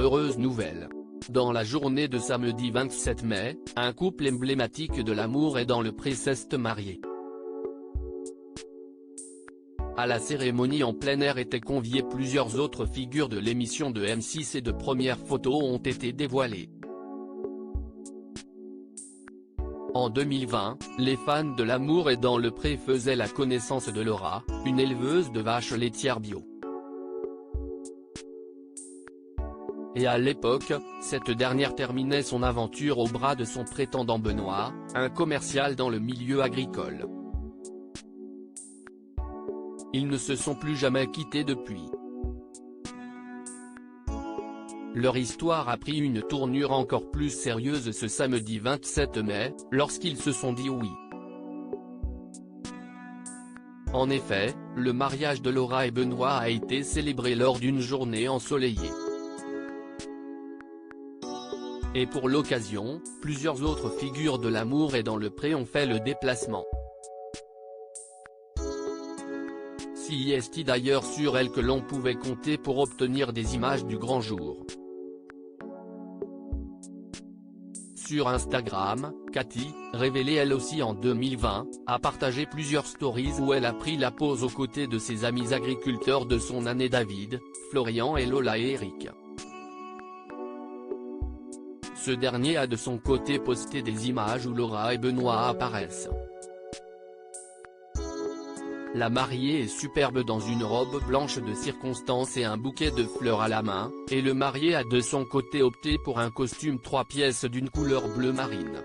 heureuse nouvelle. Dans la journée de samedi 27 mai, un couple emblématique de l'amour est dans le pré s'est marié. À la cérémonie en plein air étaient conviés plusieurs autres figures de l'émission de M6 et de premières photos ont été dévoilées. En 2020, les fans de l'amour et dans le pré faisaient la connaissance de Laura, une éleveuse de vaches laitières bio. Et à l'époque, cette dernière terminait son aventure au bras de son prétendant Benoît, un commercial dans le milieu agricole. Ils ne se sont plus jamais quittés depuis. Leur histoire a pris une tournure encore plus sérieuse ce samedi 27 mai, lorsqu'ils se sont dit oui. En effet, le mariage de Laura et Benoît a été célébré lors d'une journée ensoleillée. Et pour l'occasion, plusieurs autres figures de l'amour et dans le pré ont fait le déplacement. Si est d'ailleurs sur elle que l'on pouvait compter pour obtenir des images du grand jour. Sur Instagram, Cathy, révélée elle aussi en 2020, a partagé plusieurs stories où elle a pris la pose aux côtés de ses amis agriculteurs de son année David, Florian et Lola et Eric. Ce dernier a de son côté posté des images où Laura et Benoît apparaissent. La mariée est superbe dans une robe blanche de circonstance et un bouquet de fleurs à la main, et le marié a de son côté opté pour un costume 3 pièces d'une couleur bleu marine.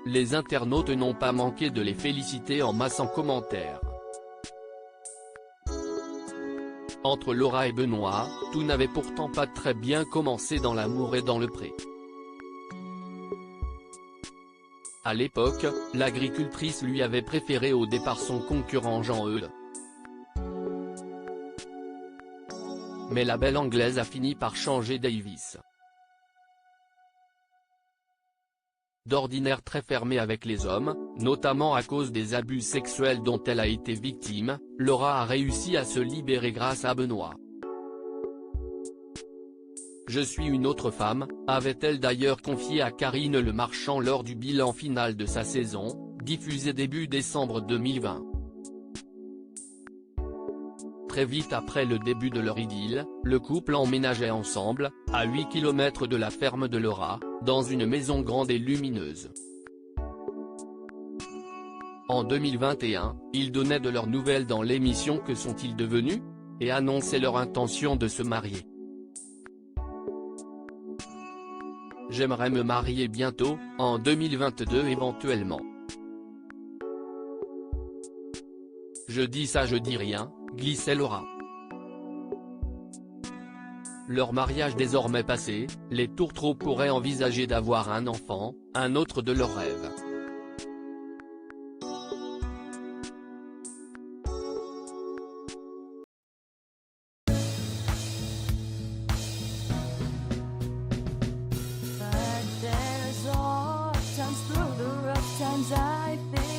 Les internautes n'ont pas manqué de les féliciter en masse en commentaire. Entre Laura et Benoît, tout n'avait pourtant pas très bien commencé dans l'amour et dans le pré. À l'époque, l'agricultrice lui avait préféré au départ son concurrent Jean-Eudes. Mais la belle anglaise a fini par changer Davis. D'ordinaire très fermée avec les hommes, notamment à cause des abus sexuels dont elle a été victime, Laura a réussi à se libérer grâce à Benoît. Je suis une autre femme, avait-elle d'ailleurs confié à Karine Le Marchand lors du bilan final de sa saison, diffusé début décembre 2020. Très vite après le début de leur idylle, le couple emménageait ensemble, à 8 km de la ferme de Laura, dans une maison grande et lumineuse. En 2021, ils donnaient de leurs nouvelles dans l'émission Que sont-ils devenus ? Et annonçaient leur intention de se marier. J'aimerais me marier bientôt, en 2022 éventuellement. Je dis ça je dis rien, glissait Laura. Leur mariage désormais passé, les tourtereaux pourraient envisager d'avoir un enfant, un autre de leurs rêves. But there's all times through the rough times I think